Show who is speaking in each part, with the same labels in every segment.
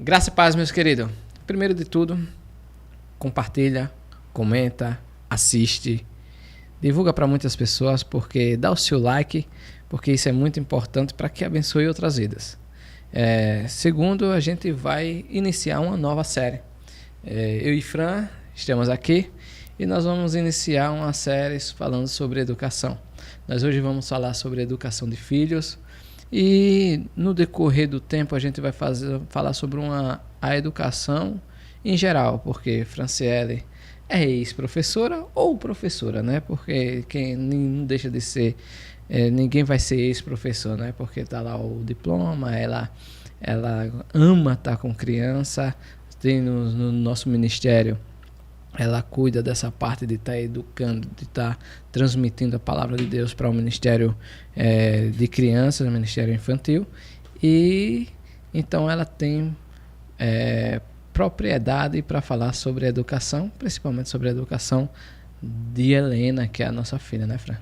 Speaker 1: Graça e paz, meus queridos. Primeiro de tudo, compartilha, comenta, assiste, divulga para muitas pessoas, porque dá o seu like, porque isso é muito importante para que abençoe outras vidas. Segundo, a gente vai iniciar uma nova série. Eu e Fran estamos aqui e nós vamos iniciar uma série falando sobre educação. Nós hoje vamos falar sobre educação de filhos. E no decorrer do tempo a gente vai falar sobre a educação em geral, porque Franciele é ex-professora ou professora, né? Porque quem não deixa de ser, ninguém vai ser ex-professor, né? Porque tá lá o diploma, ela ama estar com criança, tem no nosso ministério. Ela cuida dessa parte de estar educando, de estar transmitindo a palavra de Deus para o ministério de crianças, o ministério infantil. E então ela tem propriedade para falar sobre a educação, principalmente sobre a educação de Helena, que é a nossa filha, né, Fran?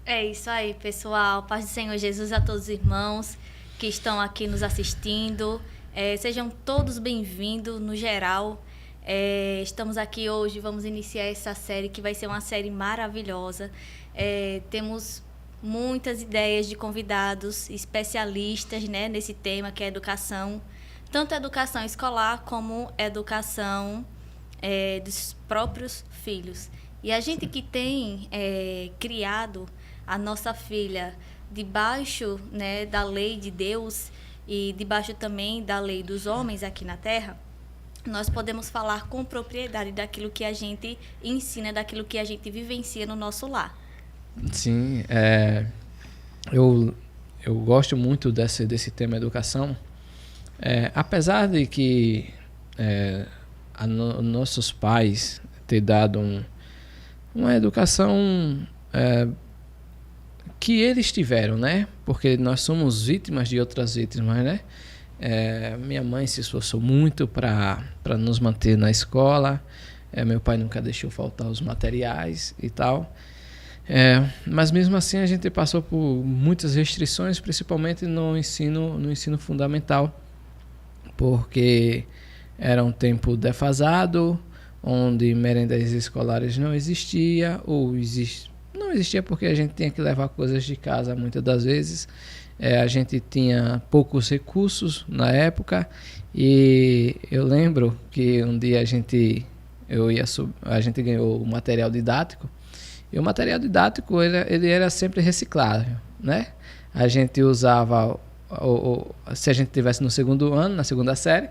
Speaker 2: É isso aí, pessoal. Paz do Senhor Jesus a todos os irmãos que estão aqui nos assistindo. Sejam todos bem-vindos, no geral. Estamos aqui hoje, vamos iniciar essa série que vai ser uma série maravilhosa. Temos muitas ideias de convidados especialistas, né, nesse tema que é educação, tanto educação escolar como educação dos próprios filhos. E a gente que tem criado a nossa filha debaixo, né, da lei de Deus e debaixo também da lei dos homens aqui na Terra, nós podemos falar com propriedade daquilo que a gente ensina, daquilo que a gente vivencia no nosso lar. Sim,
Speaker 1: eu gosto muito desse tema educação, apesar de que nossos pais ter dado uma educação que eles tiveram, né? Porque nós somos vítimas de outras vítimas, né? Minha mãe se esforçou muito para nos manter na escola. Meu pai nunca deixou faltar os materiais e tal. Mas mesmo assim a gente passou por muitas restrições, principalmente no ensino fundamental, porque era um tempo defasado, onde merendas escolares não existia, não existia porque a gente tinha que levar coisas de casa muitas das vezes. A gente tinha poucos recursos na época e eu lembro que um dia a gente ganhou o material didático e o material didático ele era sempre reciclável, né? A gente usava, se a gente tivesse no segundo ano, na segunda série,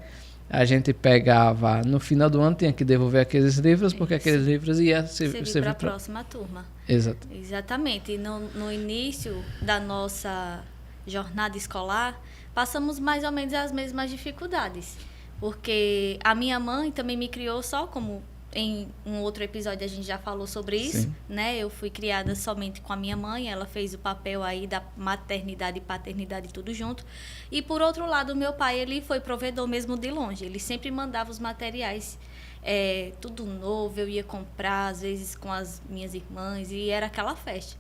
Speaker 1: a gente pegava, no final do ano tinha que devolver aqueles livros, porque aqueles livros iam servir
Speaker 2: para a próxima turma.
Speaker 1: Exato.
Speaker 2: Exatamente. No início da nossa jornada escolar, passamos mais ou menos as mesmas dificuldades, porque a minha mãe também me criou só como em um outro episódio a gente já falou sobre isso. Sim. Né? Eu fui criada somente com a minha mãe, ela fez o papel aí da maternidade e paternidade tudo junto. E por outro lado, o meu pai, ele foi provedor mesmo de longe, ele sempre mandava os materiais tudo novo, eu ia comprar às vezes com as minhas irmãs e era aquela festa.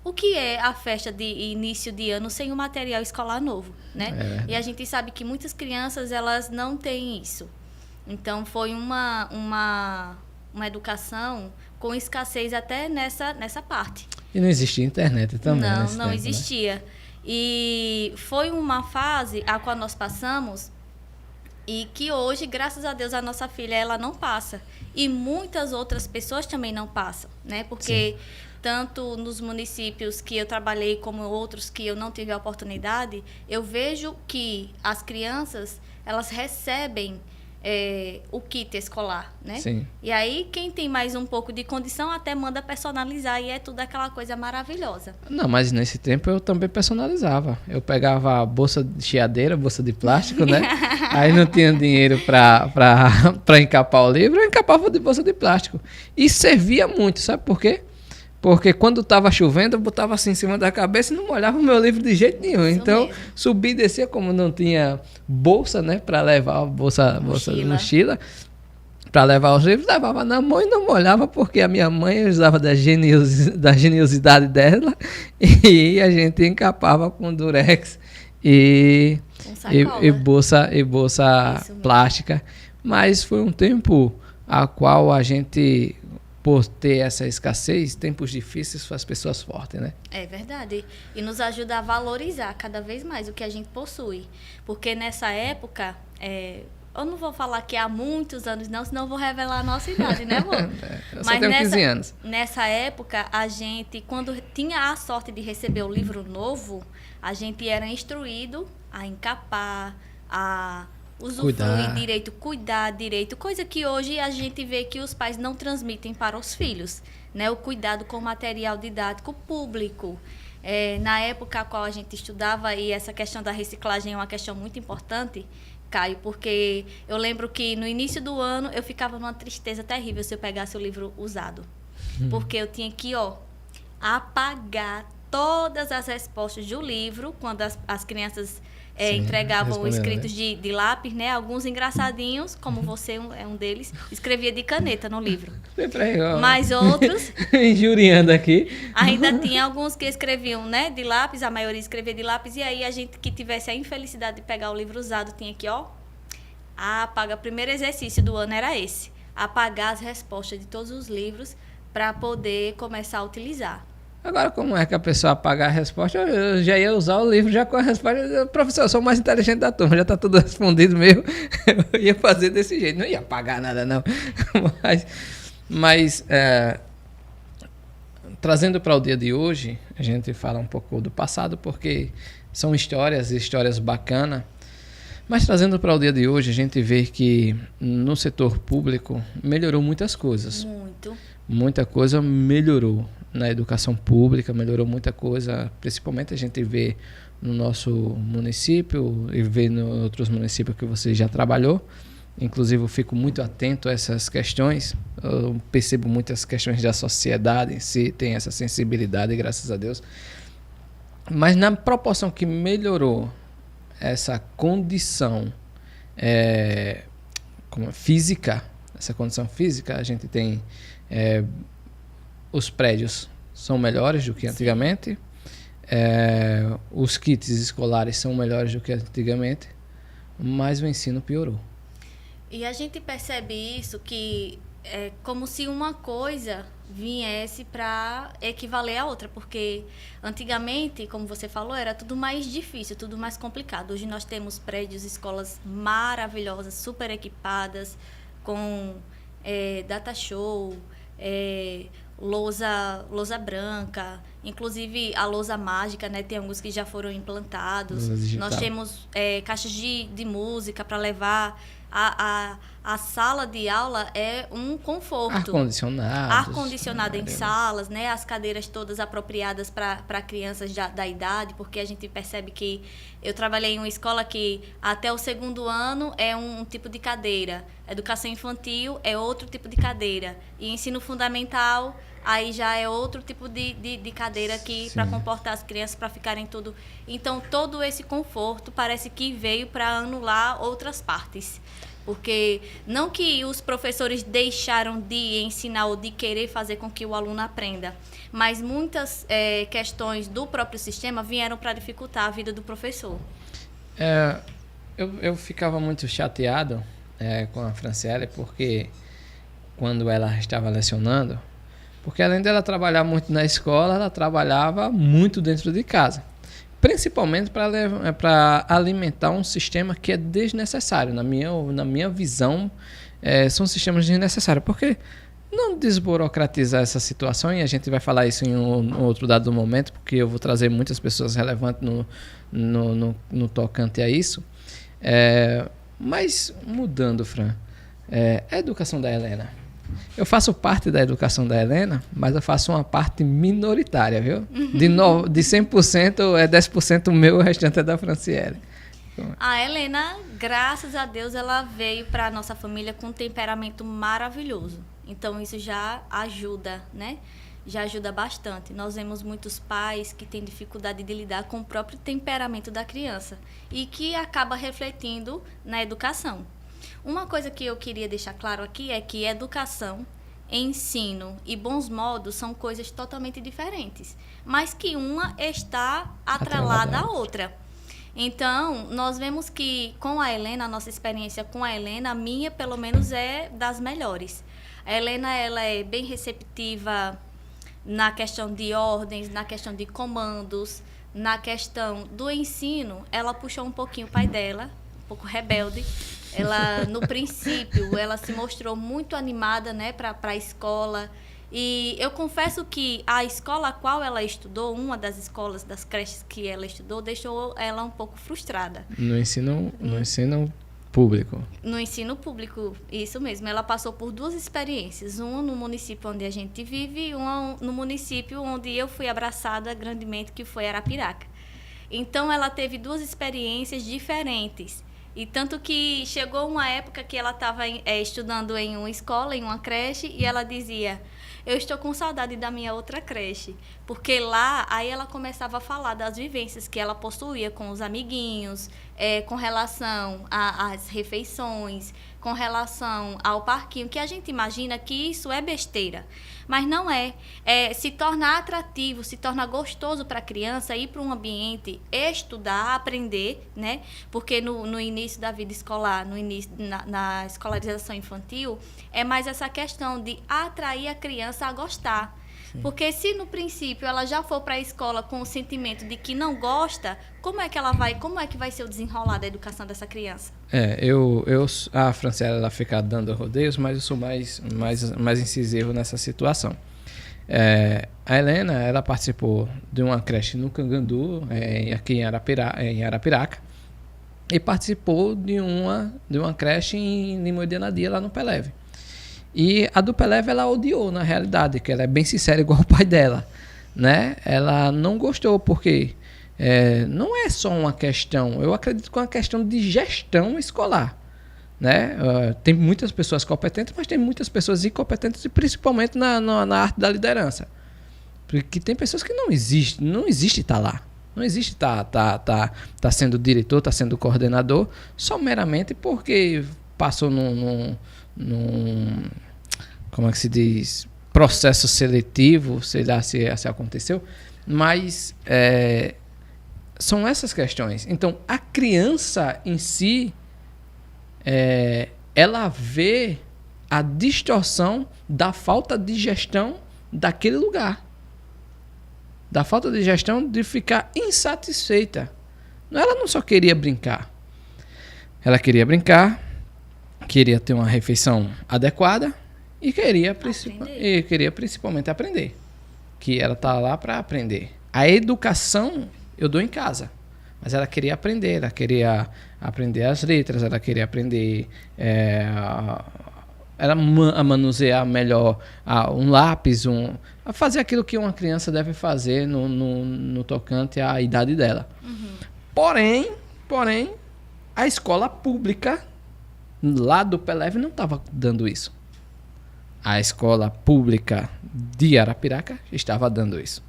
Speaker 2: O que é a festa de início de ano sem o material escolar novo, né? E a gente sabe que muitas crianças, elas não têm isso. Então, foi uma educação com escassez até nessa parte.
Speaker 1: E não existia internet também.
Speaker 2: Não existia. Né? E foi uma fase a qual nós passamos e que hoje, graças a Deus, a nossa filha, ela não passa. E muitas outras pessoas também não passam, né? Porque sim, tanto nos municípios que eu trabalhei como outros que eu não tive a oportunidade, eu vejo que as crianças, elas recebem o kit escolar, né?
Speaker 1: Sim.
Speaker 2: E aí, quem tem mais um pouco de condição até manda personalizar e é tudo aquela coisa maravilhosa.
Speaker 1: Não, mas nesse tempo eu também personalizava. Eu pegava a bolsa de chiadeira, bolsa de plástico, né? Aí não tinha dinheiro para encapar o livro, eu encapava de bolsa de plástico. E servia muito, sabe por quê? Porque quando estava chovendo, eu botava assim em cima da cabeça e não molhava o meu livro de jeito nenhum. Isso então, mesmo. Subia e descia, como não tinha bolsa, né, para levar a mochila, para levar os livros, levava na mão e não molhava, porque a minha mãe usava da geniosidade dela e a gente encapava com durex e
Speaker 2: Com sacola.
Speaker 1: E bolsa plástica. Mas foi um tempo a qual a gente, por ter essa escassez, tempos difíceis faz pessoas fortes, né?
Speaker 2: É verdade. E nos ajuda a valorizar cada vez mais o que a gente possui. Porque nessa época, eu não vou falar que há muitos anos não, senão eu vou revelar a nossa idade, né, amor?
Speaker 1: Eu só tenho 15 anos.
Speaker 2: Nessa época, a gente, quando tinha a sorte de receber o livro novo, a gente era instruído a encapar, a usufruir direito, cuidar direito, coisa que hoje a gente vê que os pais não transmitem para os filhos, né? O cuidado com o material didático público. Na época a qual a gente estudava, e essa questão da reciclagem é uma questão muito importante, Caio, porque eu lembro que no início do ano eu ficava numa tristeza terrível se eu pegasse o livro usado. Porque eu tinha que, apagar todas as respostas do livro, quando as crianças entregavam escritos de lápis, né? Alguns engraçadinhos, como você é um deles, escrevia de caneta no livro. Mas outros...
Speaker 1: Injuriando aqui.
Speaker 2: Ainda tinha alguns que escreviam, né, de lápis, a maioria escrevia de lápis, e aí a gente que tivesse a infelicidade de pegar o livro usado tinha que, apagar. O primeiro exercício do ano era esse, apagar as respostas de todos os livros para poder começar a utilizar.
Speaker 1: Agora, como é que a pessoa apagar a resposta? Eu já ia usar o livro já com a resposta. Professor, eu sou o mais inteligente da turma, já está tudo respondido mesmo. Eu ia fazer desse jeito, não ia apagar nada, não. Mas trazendo para o dia de hoje, a gente fala um pouco do passado, porque são histórias bacanas. Mas trazendo para o dia de hoje, a gente vê que no setor público melhorou muitas coisas. Muita coisa melhorou. Na educação pública melhorou muita coisa, principalmente a gente vê no nosso município e vê em outros municípios que você já trabalhou. Inclusive eu fico muito atento a essas questões, eu percebo muitas questões da sociedade em si, tem essa sensibilidade, graças a Deus. Mas na proporção que melhorou essa condição física, a gente tem... os prédios são melhores do que antigamente, os kits escolares são melhores do que antigamente, mas o ensino piorou.
Speaker 2: E a gente percebe isso, que é como se uma coisa viesse para equivaler à outra, porque antigamente, como você falou, era tudo mais difícil, tudo mais complicado. Hoje nós temos prédios, escolas maravilhosas, super equipadas, com data show, lousa branca, inclusive a lousa mágica, né? Tem alguns que já foram implantados. Nós temos caixas de música para levar. A sala de aula é um conforto. Ar-condicionado em salas, né? As cadeiras todas apropriadas para crianças da idade, porque a gente percebe que eu trabalhei em uma escola que até o 2º ano é um tipo de cadeira, educação infantil é outro tipo de cadeira, e ensino fundamental aí já é outro tipo de cadeira que para comportar as crianças, para ficarem tudo. Então, todo esse conforto parece que veio para anular outras partes. Porque não que os professores deixaram de ensinar ou de querer fazer com que o aluno aprenda, mas muitas questões do próprio sistema vieram para dificultar a vida do professor.
Speaker 1: Eu ficava muito chateado com a Franciele, porque quando ela estava lecionando, porque além dela trabalhar muito na escola, ela trabalhava muito dentro de casa. Principalmente para alimentar um sistema que é desnecessário. Na minha visão, são sistemas desnecessários. Porque não desburocratizar essa situação, e a gente vai falar isso em um outro dado momento, porque eu vou trazer muitas pessoas relevantes no tocante a isso. Mas mudando, Fran, a educação da Helena. Eu faço parte da educação da Helena, mas eu faço uma parte minoritária, viu? De 100% é 10% meu, o restante é da Franciele.
Speaker 2: A Helena, graças a Deus, ela veio para a nossa família com um temperamento maravilhoso. Então, isso já ajuda, né? Já ajuda bastante. Nós vemos muitos pais que têm dificuldade de lidar com o próprio temperamento da criança e que acaba refletindo na educação. Uma coisa que eu queria deixar claro aqui é que educação, ensino e bons modos são coisas totalmente diferentes, mas que uma está atrelada à outra. Então, nós vemos que com a Helena, a nossa experiência com a Helena, a minha, pelo menos, é das melhores. A Helena, ela é bem receptiva na questão de ordens, na questão de comandos, na questão do ensino. Ela puxou um pouquinho o pai dela, um pouco rebelde. Ela, no princípio, ela se mostrou muito animada, né, para a escola. E eu confesso que a escola a qual ela estudou, uma das escolas, das creches que ela estudou, deixou ela um pouco frustrada.
Speaker 1: No ensino público.
Speaker 2: No ensino público, isso mesmo. Ela passou por 2 experiências. Uma no município onde a gente vive e uma no município onde eu fui abraçada grandemente, que foi Arapiraca. Então, ela teve 2 experiências diferentes. E tanto que chegou uma época que ela estava estudando em uma escola, em uma creche, e ela dizia: eu estou com saudade da minha outra creche. Porque lá, aí ela começava a falar das vivências que ela possuía com os amiguinhos, com relação às refeições, com relação ao parquinho, que a gente imagina que isso é besteira. Mas não é. Se torna atrativo, se torna gostoso para a criança ir para um ambiente, estudar, aprender, né? Porque no início da vida escolar, na escolarização infantil, é mais essa questão de atrair a criança a gostar. Sim. Porque se no princípio ela já for para a escola com o sentimento de que não gosta, como é que vai ser o desenrolar da educação dessa criança? A Franciela, ela fica dando rodeios, mas eu sou mais incisivo nessa situação. A Helena, ela participou de uma creche no Cangandu, aqui em Arapiraca, e participou de uma creche em Limoeiro de Anadia, lá no Peleve. E a do Peleve ela odiou, na realidade, que ela é bem sincera, igual o pai dela, né? Ela não gostou, porque não é só uma questão, eu acredito que é uma questão de gestão escolar, né? Tem muitas pessoas competentes, mas tem muitas pessoas incompetentes, principalmente na arte da liderança. Porque tem pessoas que não existe estar lá. Não existe tá sendo diretor, tá sendo coordenador, só meramente porque passou num como é que se diz, processo seletivo, sei lá se aconteceu, mas são essas questões. Então, a criança em si, ela vê a distorção da falta de gestão daquele lugar, da falta de gestão de ficar insatisfeita. Ela não só queria brincar, ela queria brincar, queria ter uma refeição adequada e queria principalmente aprender. Que ela está lá para aprender. A educação eu dou em casa, mas ela queria aprender. Ela queria aprender as letras, ela queria aprender a manusear melhor um lápis, a fazer aquilo que uma criança deve fazer no tocante à idade dela. Uhum. Porém, a escola pública lá do Peleve não estava dando isso. A escola pública de Arapiraca estava dando isso.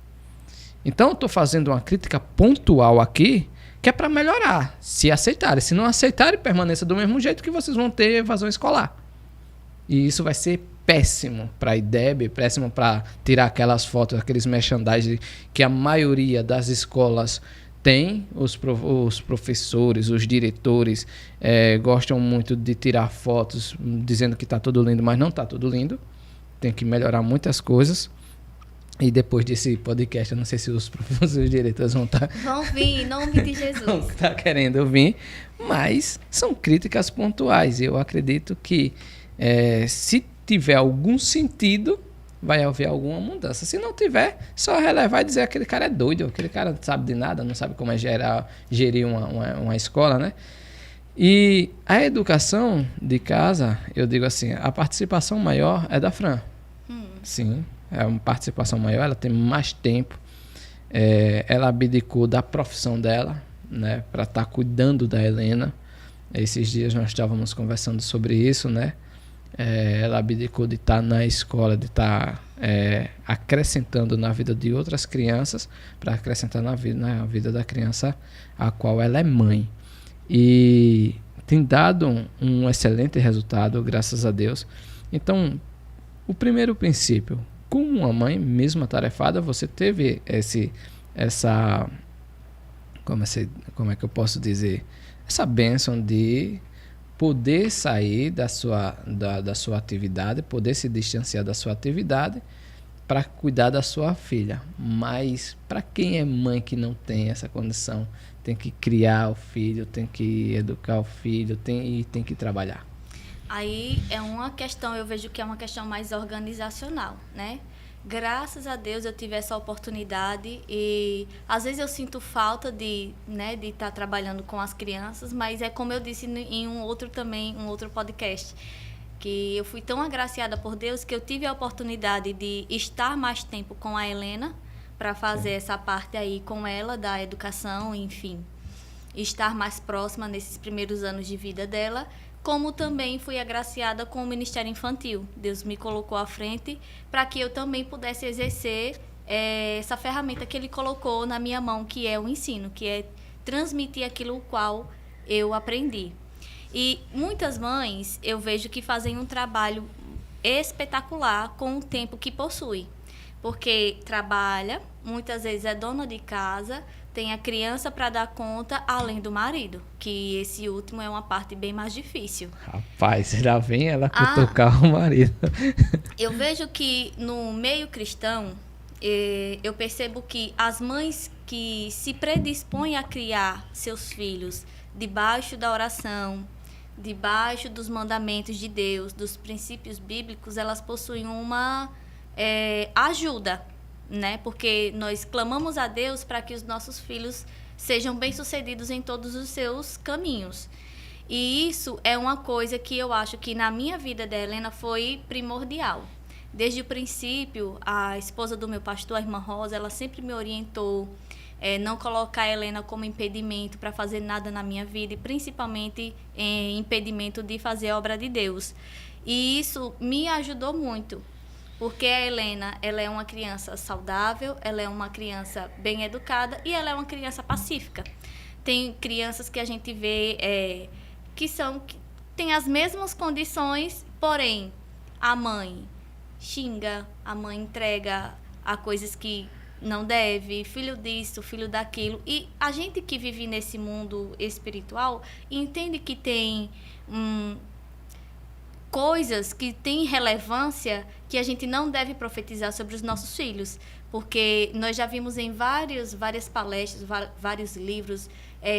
Speaker 2: Então, eu estou fazendo uma crítica pontual aqui, que é para melhorar, se aceitarem. Se não aceitarem, permaneça do mesmo jeito que vocês vão ter evasão escolar. E isso vai ser péssimo para a IDEB, péssimo para tirar aquelas fotos, aqueles merchandising que a maioria das escolas tem. Os professores, os diretores gostam muito de tirar fotos dizendo que está tudo lindo, mas não está tudo lindo. Tem que melhorar muitas coisas. E depois desse podcast, eu não sei se os professores e os diretores vão vir, em nome de Jesus.
Speaker 1: Vão estar querendo vir, mas são críticas pontuais. Eu acredito que se tiver algum sentido, vai haver alguma mudança. Se não tiver, só relevar e dizer que aquele cara é doido, aquele cara não sabe de nada, não sabe como gerir uma escola, né? E a educação de casa, eu digo assim, a participação maior é da Fran. Sim, é uma participação maior, ela tem mais tempo. Ela abdicou da profissão dela, né, para estar cuidando da Helena. Esses dias nós estávamos conversando sobre isso, né? Ela abdicou de estar na escola, de estar acrescentando na vida de outras crianças, para acrescentar na vida da criança a qual ela é mãe. E tem dado um excelente resultado, graças a Deus. Então, o primeiro princípio, como uma mãe mesmo atarefada, você teve como é que eu posso dizer? Essa bênção de poder sair da sua atividade, poder se distanciar da sua atividade para cuidar da sua filha. Mas para quem é mãe que não tem essa condição, tem que criar o filho, tem que educar o filho, tem que trabalhar.
Speaker 2: Aí é uma questão, eu vejo que é uma questão mais organizacional, né? Graças a Deus eu tive essa oportunidade e às vezes eu sinto falta de estar trabalhando com as crianças, mas é como eu disse em um outro podcast, que eu fui tão agraciada por Deus que eu tive a oportunidade de estar mais tempo com a Helena para fazer essa parte aí com ela da educação, enfim, estar mais próxima nesses primeiros anos de vida dela. Como também fui agraciada com o Ministério Infantil. Deus me colocou à frente para que eu também pudesse exercer essa ferramenta que Ele colocou na minha mão, que é o ensino, que é transmitir aquilo qual eu aprendi. E muitas mães eu vejo que fazem um trabalho espetacular com o tempo que possui, porque trabalha, muitas vezes é dona de casa, tem a criança para dar conta, além do marido, que esse último é uma parte bem mais difícil.
Speaker 1: Rapaz, já vem ela cutucar o marido.
Speaker 2: Eu vejo que no meio cristão, eu percebo que as mães que se predispõem a criar seus filhos debaixo da oração, debaixo dos mandamentos de Deus, dos princípios bíblicos, elas possuem uma ajuda, né? Porque nós clamamos a Deus para que os nossos filhos sejam bem-sucedidos em todos os seus caminhos. E isso é uma coisa que eu acho que na minha vida da Helena foi primordial. Desde o princípio, a esposa do meu pastor, a irmã Rosa, ela sempre me orientou não colocar a Helena como impedimento para fazer nada na minha vida, e principalmente impedimento de fazer a obra de Deus. E isso me ajudou muito. Porque a Helena, ela é uma criança saudável, ela é uma criança bem educada e ela é uma criança pacífica. Tem crianças que a gente vê que têm as mesmas condições, porém a mãe xinga, a mãe entrega a coisas que não deve, filho disso, filho daquilo. E a gente que vive nesse mundo espiritual entende que tem coisas que têm relevância que a gente não deve profetizar sobre os nossos filhos, porque nós já vimos em várias palestras, vários livros,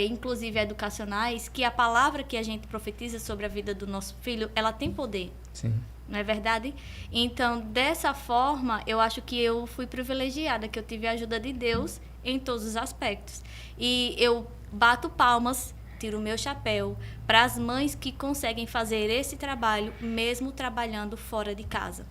Speaker 2: inclusive educacionais, que a palavra que a gente profetiza sobre a vida do nosso filho, ela tem poder.
Speaker 1: Sim.
Speaker 2: Não é verdade? Então, dessa forma, eu acho que eu fui privilegiada, que eu tive a ajuda de Deus em todos os aspectos. E eu bato palmas, tiro o meu chapéu para as mães que conseguem fazer esse trabalho, mesmo trabalhando fora de casa.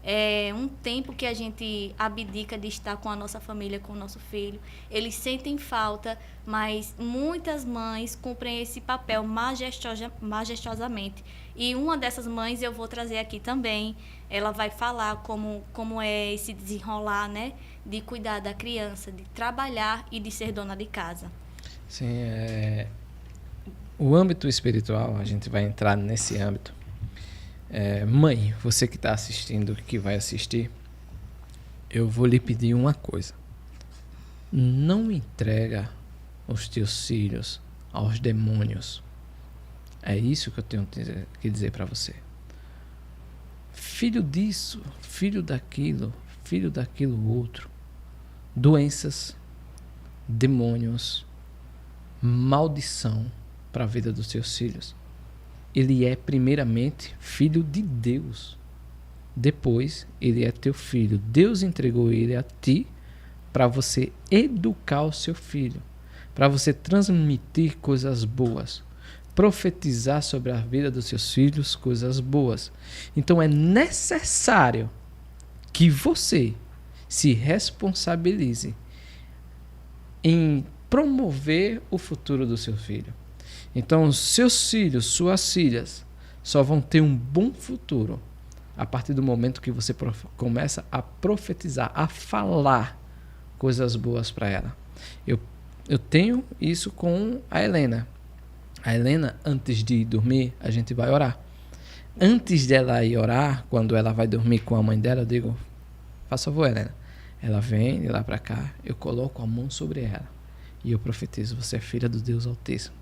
Speaker 2: É um tempo que a gente abdica de estar com a nossa família, com o nosso filho. Eles sentem falta, mas muitas mães cumprem esse papel majestosamente. E uma dessas mães eu vou trazer aqui também. Ela vai falar como é esse desenrolar, né? De cuidar da criança, de trabalhar e de ser dona de casa.
Speaker 1: Sim, o âmbito espiritual, a gente vai entrar nesse âmbito. Mãe, você que está assistindo, que vai assistir, eu vou lhe pedir uma coisa. Não entrega os teus filhos aos demônios. É isso que eu tenho que dizer para você. Filho disso, filho daquilo outro. Doenças, demônios, maldição para a vida dos seus filhos. Ele é primeiramente filho de Deus. Depois, ele é teu filho. Deus entregou ele a ti para você educar o seu filho, para você transmitir coisas boas, profetizar sobre a vida dos seus filhos coisas boas. Então é necessário que você se responsabilize em promover o futuro do seu filho. Então, seus filhos, suas filhas, só vão ter um bom futuro a partir do momento que você começa a profetizar, a falar coisas boas para ela. Eu tenho isso com a Helena. A Helena, antes de ir dormir, a gente vai orar. Antes dela ir orar, quando ela vai dormir com a mãe dela, eu digo, faça favor, Helena. Ela vem de lá para cá, eu coloco a mão sobre ela. E eu profetizo, você é filha do Deus Altíssimo,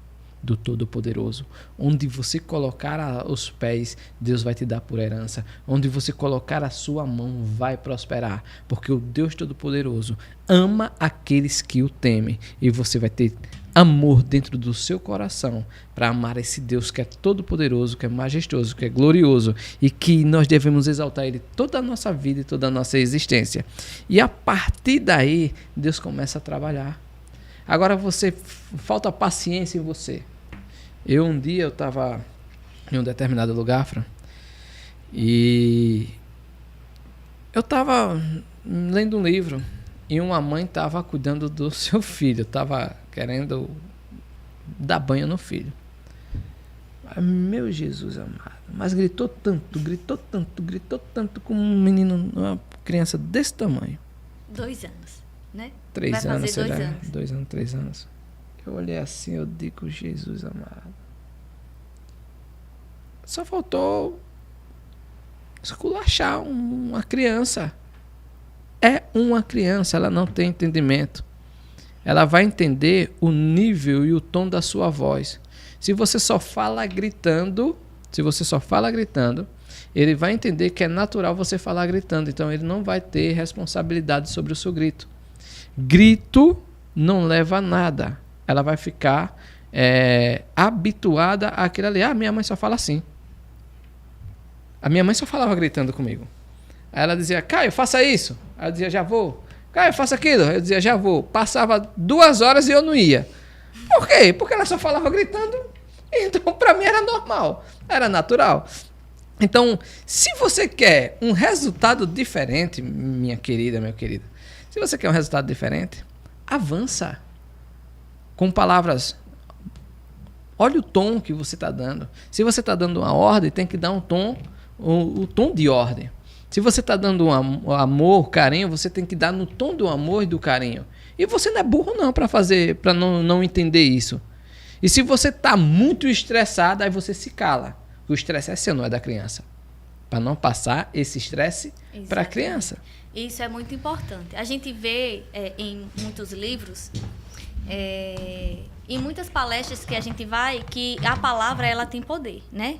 Speaker 1: do Todo-Poderoso. Onde você colocar os pés, Deus vai te dar por herança. Onde você colocar a sua mão, vai prosperar. Porque o Deus Todo-Poderoso ama aqueles que o temem. E você vai ter amor dentro do seu coração para amar esse Deus que é todo-poderoso, que é majestoso, que é glorioso e que nós devemos exaltar Ele toda a nossa vida e toda a nossa existência. E a partir daí, Deus começa a trabalhar. Agora falta paciência em você. Um dia eu estava em um determinado lugar, Fran, e eu estava lendo um livro e uma mãe estava cuidando do seu filho, estava querendo dar banho no filho. Meu Jesus amado, mas gritou tanto com um menino, uma criança desse tamanho.
Speaker 2: 2 anos, né?
Speaker 1: 3 anos,
Speaker 2: fazer 2
Speaker 1: será?
Speaker 2: anos.
Speaker 1: 2 anos, 3 anos. Eu olhei assim, eu digo, Jesus amado. Só faltou esculachar uma criança. É uma criança, ela não tem entendimento. Ela vai entender o nível e o tom da sua voz. Se você só fala gritando, ele vai entender que é natural você falar gritando. Então ele não vai ter responsabilidade sobre o seu grito. Grito não leva a nada. Ela vai ficar habituada àquilo ali. Minha mãe só fala assim. A minha mãe só falava gritando comigo. Aí ela dizia, Caio, faça isso. Aí eu dizia, já vou. Caio, faça aquilo. Eu dizia, já vou. Passava 2 horas e eu não ia. Por quê? Porque ela só falava gritando. Então, para mim era normal. Era natural. Então, se você quer um resultado diferente, minha querida, meu querido, se você quer um resultado diferente, avança. Com palavras. Olha o tom que você está dando. Se você está dando uma ordem, tem que dar um tom, o tom de ordem. Se você está dando um amor, carinho, você tem que dar no tom do amor e do carinho. E você não é burro não para não entender isso. E se você está muito estressado, aí você se cala. O estresse é seu, não é da criança. Para não passar esse estresse para a criança.
Speaker 2: Isso é muito importante. A gente vê em muitos livros, em muitas palestras que a gente vai, que a palavra ela tem poder, né?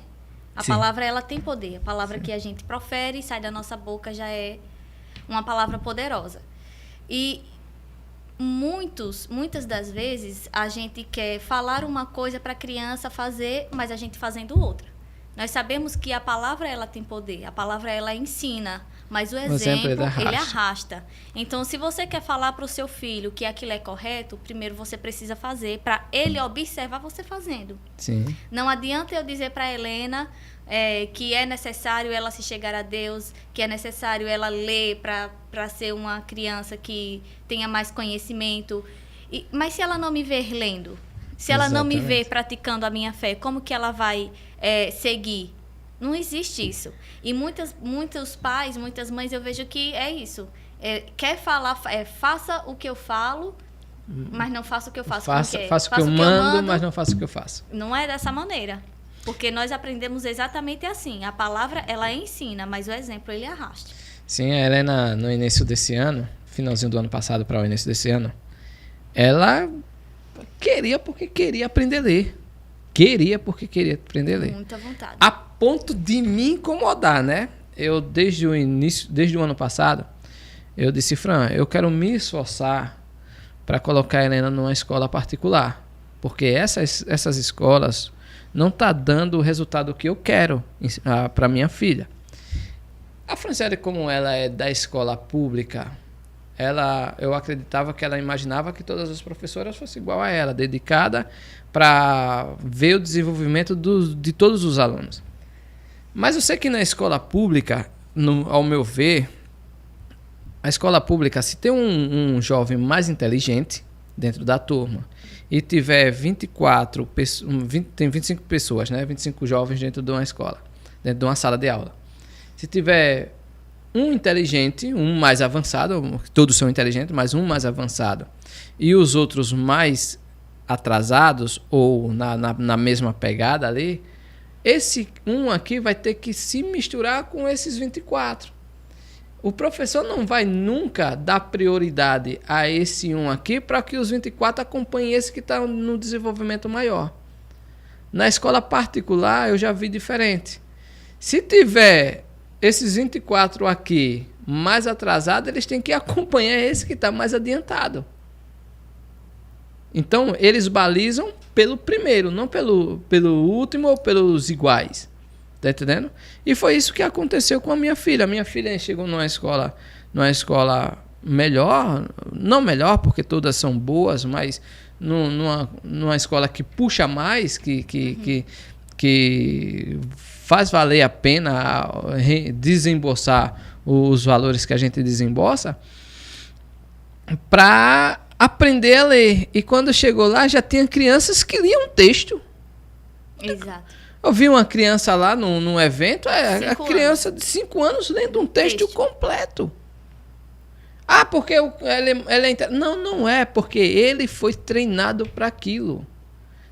Speaker 2: A palavra ela tem poder. A palavra que a gente profere e sai da nossa boca já é uma palavra poderosa. E muitas das vezes a gente quer falar uma coisa para a criança fazer, mas a gente fazendo outra. Nós sabemos que a palavra ela tem poder, a palavra ela ensina, mas o exemplo ele arrasta. Então, se você quer falar para o seu filho que aquilo é correto, primeiro você precisa fazer para ele observar você fazendo.
Speaker 1: Sim.
Speaker 2: Não adianta eu dizer para a Helena que é necessário ela se chegar a Deus, que é necessário ela ler para ser uma criança que tenha mais conhecimento. Mas se ela não me ver lendo, se ela não me ver praticando a minha fé, como que ela vai seguir? Não existe isso. E muitos pais, muitas mães, eu vejo que é isso. Quer falar, faça o que eu falo, mas não faça o que eu faço.
Speaker 1: Faça o que eu mando, mas não faça o que eu faço.
Speaker 2: Não é dessa maneira. Porque nós aprendemos exatamente assim. A palavra, ela ensina, mas o exemplo, ele arrasta.
Speaker 1: Sim, a Helena, no início desse ano, finalzinho do ano passado para o início desse ano, ela queria porque queria aprender a ler.
Speaker 2: Muita vontade.
Speaker 1: A ponto de me incomodar, né? Eu, desde o ano passado, eu disse, Fran, eu quero me esforçar para colocar a Helena numa escola particular. Porque essas escolas não tá dando o resultado que eu quero para minha filha. A Franciele, como ela é da escola pública, eu acreditava que ela imaginava que todas as professoras fossem igual a ela, dedicada para ver o desenvolvimento de todos os alunos. Mas eu sei que na escola pública, ao meu ver, a escola pública, se tem um jovem mais inteligente dentro da turma e tiver 25 pessoas, né? 25 jovens dentro de uma escola, dentro de uma sala de aula. Se tiver um inteligente, um mais avançado, todos são inteligentes, mas um mais avançado, e os outros mais atrasados ou na mesma pegada ali, esse um aqui vai ter que se misturar com esses 24. O professor não vai nunca dar prioridade a esse um aqui para que os 24 acompanhem esse que está no desenvolvimento maior. Na escola particular, eu já vi diferente. Se tiver esses 24 aqui mais atrasados, eles têm que acompanhar esse que está mais adiantado. Então, eles balizam pelo primeiro, não pelo último ou pelos iguais. Tá entendendo? E foi isso que aconteceu com a minha filha. A minha filha chegou numa escola melhor, não melhor, porque todas são boas, mas numa escola que puxa mais, que faz valer a pena desembolsar os valores que a gente desembolsa, para aprender a ler. E quando chegou lá, já tinha crianças que liam texto.
Speaker 2: Exato.
Speaker 1: Eu vi uma criança lá num evento, a criança de 5 anos lendo um texto completo. Ah, porque ele é... Não é, porque ele foi treinado para aquilo.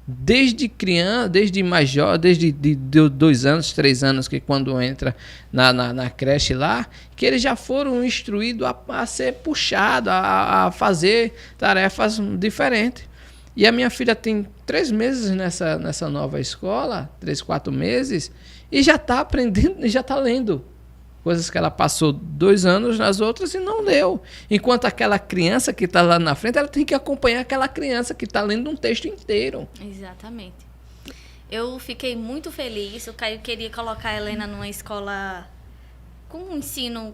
Speaker 1: Desde criança, desde mais jovem, desde 2 anos, 3 anos, que quando entra na creche lá, que eles já foram instruídos a ser puxado, a fazer tarefas diferentes. E a minha filha tem 3 meses nessa nova escola, 3, 4 meses, e já está aprendendo, já está lendo. Coisas que ela passou 2 anos nas outras e não leu. Enquanto aquela criança que está lá na frente, ela tem que acompanhar aquela criança que está lendo um texto inteiro.
Speaker 2: Exatamente. Eu fiquei muito feliz. O Caio queria colocar a Helena numa escola com um ensino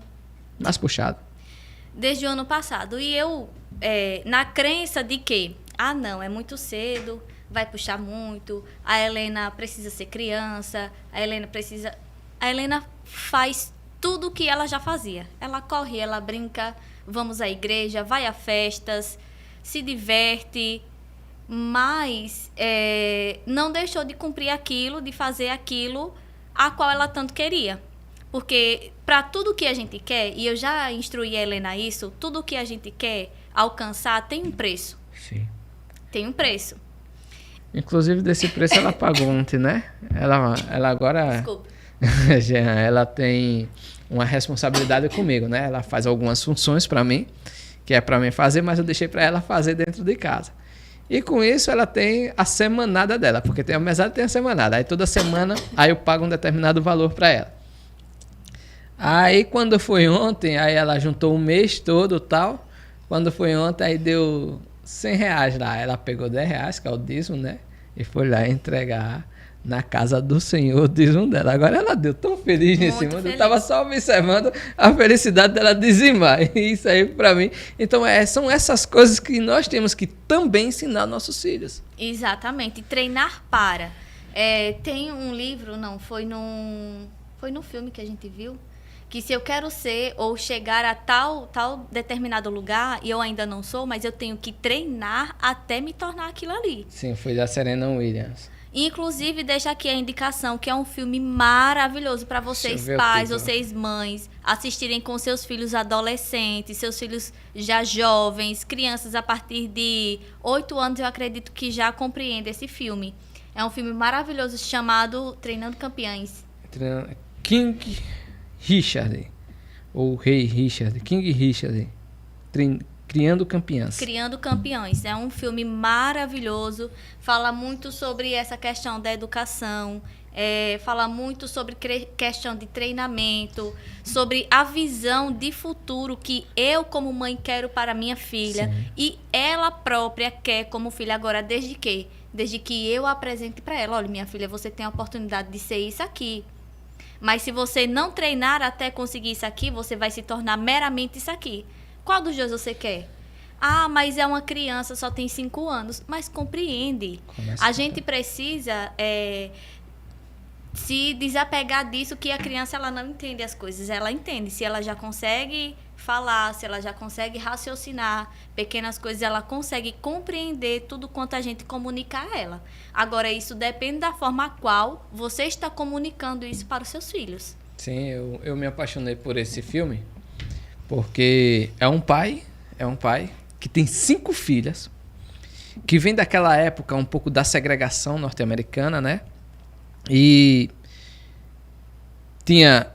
Speaker 1: mais puxado.
Speaker 2: Desde o ano passado. E eu, na crença de que não, é muito cedo, vai puxar muito, a Helena precisa ser criança, a Helena faz tudo o que ela já fazia. Ela corre, ela brinca, vamos à igreja, vai a festas, se diverte, mas não deixou de cumprir aquilo, de fazer aquilo a qual ela tanto queria. Porque para tudo que a gente quer, e eu já instruí a Helena isso, tudo que a gente quer alcançar tem um preço.
Speaker 1: Sim.
Speaker 2: Tem um preço.
Speaker 1: Inclusive, desse preço ela pagou ontem, né? Ela agora...
Speaker 2: Desculpa.
Speaker 1: Ela tem uma responsabilidade comigo, né? Ela faz algumas funções para mim, que é para mim fazer, mas eu deixei para ela fazer dentro de casa. E com isso ela tem a semanada dela, porque tem a mesada e tem a semanada. Aí toda semana eu pago um determinado valor para ela. Aí quando foi ontem, aí ela juntou o mês todo e tal. Quando foi ontem, aí deu R$100 lá. Ela pegou R$10, que é o dízimo, né? E foi lá entregar na casa do Senhor o dízimo dela. Agora ela deu tão feliz nesse mundo. Feliz. Eu estava só observando a felicidade dela dizimar. E isso aí para mim. Então são essas coisas que nós temos que também ensinar nossos filhos.
Speaker 2: Exatamente. Treinar para. Tem um livro, foi no filme que a gente viu, que se eu quero ser ou chegar a tal determinado lugar, e eu ainda não sou, mas eu tenho que treinar até me tornar aquilo ali.
Speaker 1: Sim, foi da Serena Williams.
Speaker 2: Inclusive, deixa aqui a indicação, que é um filme maravilhoso para vocês pais, vocês mães, assistirem com seus filhos adolescentes, seus filhos já jovens, crianças a partir de 8 anos, eu acredito que já compreendem esse filme. É um filme maravilhoso chamado Treinando Campeões.
Speaker 1: King Richard, ou Rei Richard, King Richard, Criando Campeãs.
Speaker 2: Criando Campeões. É um filme maravilhoso, fala muito sobre essa questão da educação, fala muito sobre questão de treinamento, sobre a visão de futuro que eu, como mãe, quero para minha filha. Sim. E ela própria quer como filha agora, desde que eu apresente para ela, olha, minha filha, você tem a oportunidade de ser isso aqui. Mas se você não treinar até conseguir isso aqui, você vai se tornar meramente isso aqui. Qual dos dois você quer? Mas é uma criança, só tem 5 anos. Mas compreende. A gente precisa se desapegar disso, que a criança ela não entende as coisas. Ela entende. Se ela já consegue falar, se ela já consegue raciocinar pequenas coisas, ela consegue compreender tudo quanto a gente comunica a ela. Agora, isso depende da forma a qual você está comunicando isso para os seus filhos.
Speaker 1: Sim, eu me apaixonei por esse filme, porque é um pai que tem 5 filhas, que vem daquela época um pouco da segregação norte-americana, né? E tinha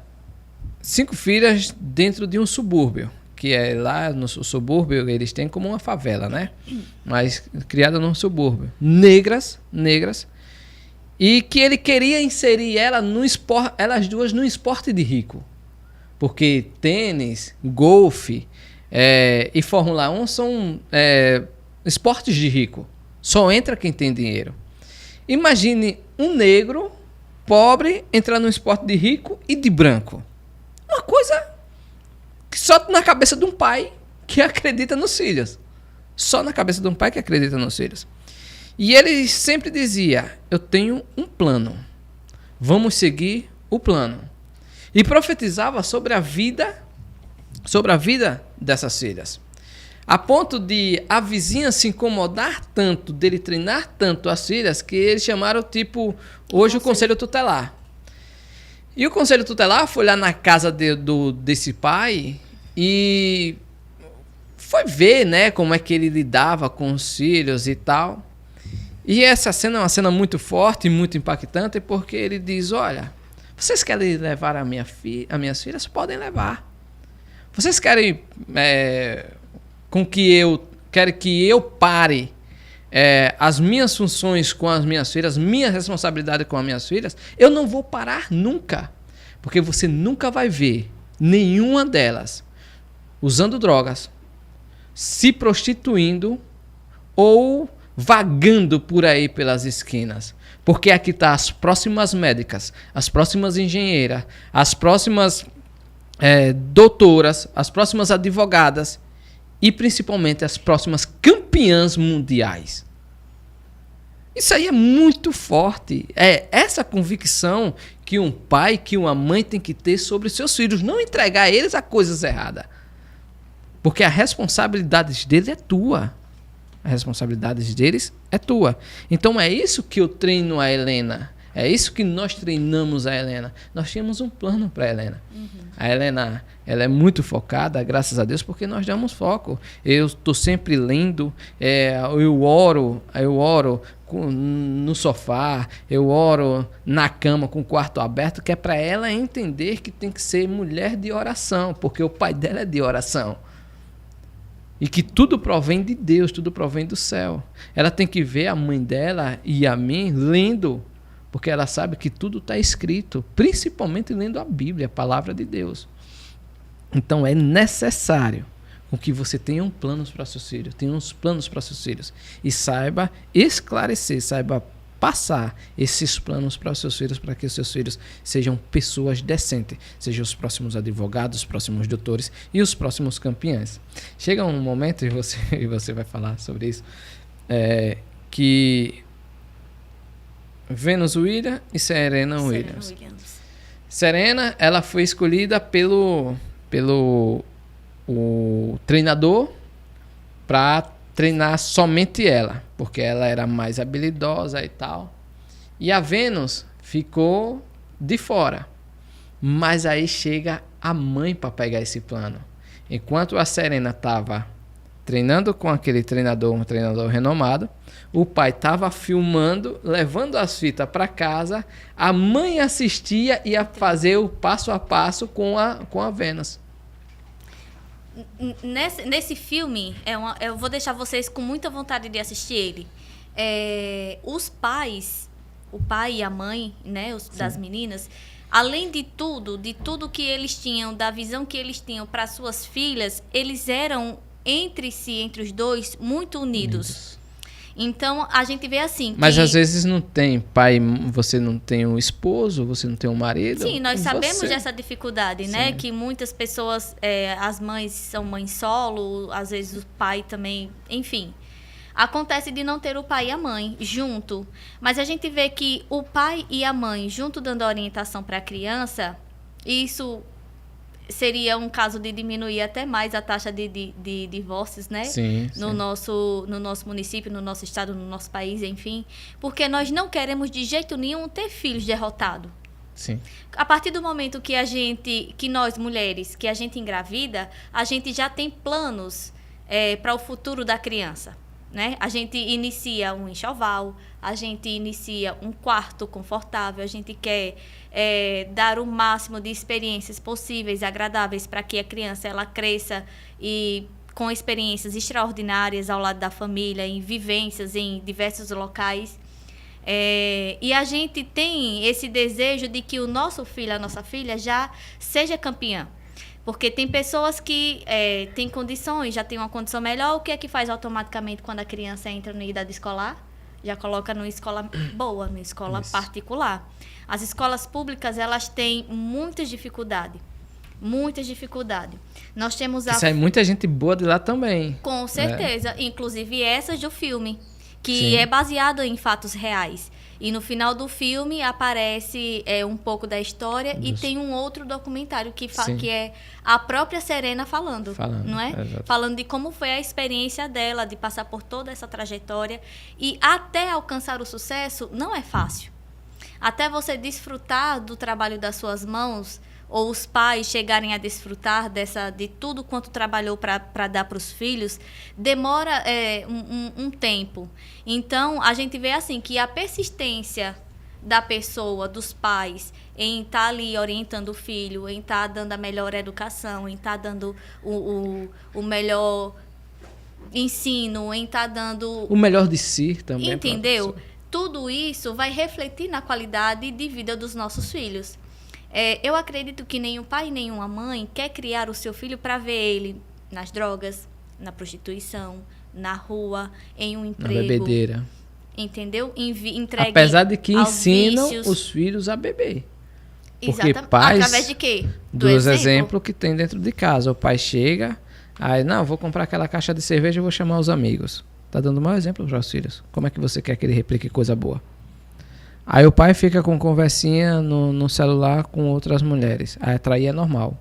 Speaker 1: 5 filhas dentro de um subúrbio, que é lá no subúrbio, eles têm como uma favela, né? Mas criada num subúrbio. Negras, e que ele queria inserir elas duas no esporte de rico. Porque tênis, golfe e Fórmula 1 são esportes de rico. Só entra quem tem dinheiro. Imagine um negro, pobre, entrar num esporte de rico e de branco. Uma coisa que só na cabeça de um pai que acredita nos filhos. Só na cabeça de um pai que acredita nos filhos. E ele sempre dizia, eu tenho um plano. Vamos seguir o plano. E profetizava sobre a vida dessas filhas. A ponto de a vizinha se incomodar tanto, dele treinar tanto as filhas, que eles chamaram, hoje o Conselho Tutelar. E o Conselho Tutelar foi lá na casa desse pai e foi ver, né, como é que ele lidava com os filhos e tal. E essa cena é uma cena muito forte e muito impactante, porque ele diz, olha, vocês querem levar as minhas filhas? Podem levar. Vocês querem querem que eu pare as minhas funções com as minhas filhas, minha responsabilidade com as minhas filhas? Eu não vou parar nunca, porque você nunca vai ver nenhuma delas usando drogas, se prostituindo ou vagando por aí pelas esquinas. Porque aqui está as próximas médicas, as próximas engenheiras, as próximas doutoras, as próximas advogadas e principalmente as próximas campeãs mundiais. Isso aí é muito forte. É essa convicção que um pai, que uma mãe tem que ter sobre seus filhos. Não entregar eles a coisas erradas. Porque a responsabilidade deles é tua. A responsabilidade deles é tua. Então é isso que eu treino a Helena. É isso que nós treinamos a Helena. Nós tínhamos um plano para a Helena. Uhum. A Helena, ela é muito focada, graças a Deus, porque nós damos foco. Eu estou sempre lendo, eu oro no sofá, eu oro na cama com o quarto aberto, que é para ela entender que tem que ser mulher de oração, porque o pai dela é de oração. E que tudo provém de Deus, tudo provém do céu. Ela tem que ver a mãe dela e a mim lendo, porque ela sabe que tudo está escrito, principalmente lendo a Bíblia, a palavra de Deus. Então é necessário que você tenha planos para seus filhos, tenha uns planos para seus filhos e saiba esclarecer, saiba passar esses planos para os seus filhos, para que os seus filhos sejam pessoas decentes, sejam os próximos advogados, os próximos doutores e os próximos campeões. Chega um momento, e você vai falar sobre isso, que Venus Williams e Serena Williams. Serena, ela foi escolhida pelo o treinador para treinar somente ela, porque ela era mais habilidosa e tal. E a Venus ficou de fora. Mas aí chega a mãe para pegar esse plano. Enquanto a Serena estava treinando com aquele treinador, um treinador renomado, o pai estava filmando, levando as fitas para casa, a mãe assistia e ia fazer o passo a passo com a Venus.
Speaker 2: Nesse filme, eu vou deixar vocês com muita vontade de assistir ele. Os pais, o pai e a mãe, né, das meninas, além de tudo que eles tinham, da visão que eles tinham para suas filhas, eles eram entre si, entre os dois, muito unidos. Então, a gente vê assim...
Speaker 1: Mas às vezes não tem pai, você não tem um esposo, você não tem um marido.
Speaker 2: Sim, nós sabemos dessa dificuldade, né? Que muitas pessoas, as mães são mães solo, às vezes o pai também, enfim. Acontece de não ter o pai e a mãe junto. Mas a gente vê que o pai e a mãe junto dando orientação para a criança, isso... seria um caso de diminuir até mais a taxa de divórcios, né?
Speaker 1: Sim.
Speaker 2: No nosso município, no nosso estado, no nosso país, enfim. Porque nós não queremos de jeito nenhum ter filhos derrotados.
Speaker 1: Sim.
Speaker 2: A partir do momento que nós mulheres, que a gente engravida, a gente já tem planos para o futuro da criança. né? A gente inicia um enxoval, a gente inicia um quarto confortável, a gente quer dar o máximo de experiências possíveis, agradáveis, para que a criança ela cresça e com experiências extraordinárias ao lado da família, em vivências em diversos locais. E a gente tem esse desejo de que o nosso filho, a nossa filha, já seja campeã. Porque tem pessoas que têm condições, já têm uma condição melhor. O que é que faz automaticamente quando a criança entra na idade escolar? Já coloca numa escola boa, numa escola particular. As escolas públicas, elas têm muitas dificuldades. Muitas dificuldades. Nós temos
Speaker 1: sai muita gente boa de lá também.
Speaker 2: Com certeza. Inclusive essas do filme, que
Speaker 1: Sim.
Speaker 2: é baseado em fatos reais. E no final do filme aparece um pouco da história e tem um outro documentário que é a própria Serena falando, não é?
Speaker 1: Exato.
Speaker 2: Falando de como foi a experiência dela, de passar por toda essa trajetória. E até alcançar o sucesso não é fácil. Até você desfrutar do trabalho das suas mãos, ou os pais chegarem a desfrutar de tudo quanto trabalhou para dar para os filhos, demora um tempo. Então, a gente vê assim que a persistência da pessoa, dos pais, em estar ali orientando o filho, em estar dando a melhor educação, em estar dando o melhor ensino, em estar dando...
Speaker 1: o melhor de si também.
Speaker 2: Entendeu? Tudo isso vai refletir na qualidade de vida dos nossos filhos. Eu acredito que nenhum pai e nenhuma mãe quer criar o seu filho para ver ele nas drogas, na prostituição, na rua, em um emprego.
Speaker 1: Na bebedeira.
Speaker 2: Entendeu? Entregue
Speaker 1: apesar de que
Speaker 2: aos
Speaker 1: ensinam
Speaker 2: vícios.
Speaker 1: Os filhos a beber. Porque
Speaker 2: Exatamente.
Speaker 1: pais,
Speaker 2: através de quê?
Speaker 1: Dos exemplos que tem dentro de casa. O pai chega, aí, não, vou comprar aquela caixa de cerveja e vou chamar os amigos. Tá dando o maior exemplo para os filhos. Como é que você quer que ele replique coisa boa? Aí o pai fica com conversinha no celular com outras mulheres. Aí atrair é normal.